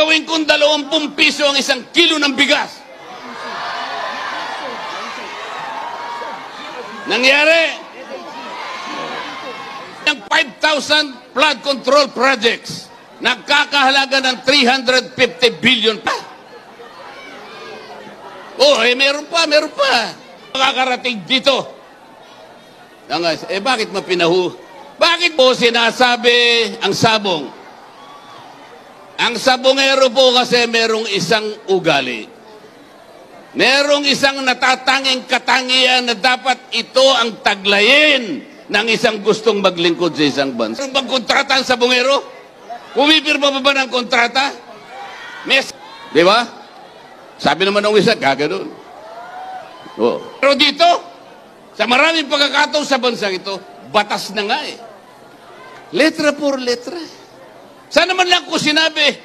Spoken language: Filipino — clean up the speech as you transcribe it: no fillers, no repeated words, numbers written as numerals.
gagawin kong 20 piso ang 1 kilo ng bigas. Nangyari, ng 5,000 flood control projects, nagkakahalaga ng 350 billion pa. Oh, meron pa. Makakarating dito. Bakit mapinahu? Bakit po sinasabi ang sabong? Ang sabongero po kasi merong isang ugali. Merong isang natatanging katangian na dapat ito ang taglayin ng isang gustong maglingkod sa isang bansa. Meron bang kontrata ang sabongero? Pumipirma ba ng kontrata? Di ba? Sabi naman ng isa, gaganoon. Oh. Pero dito, sa maraming pagkakataon sa bansang ito, batas na nga eh. Letra por letra. Saan naman lang ko sinabi,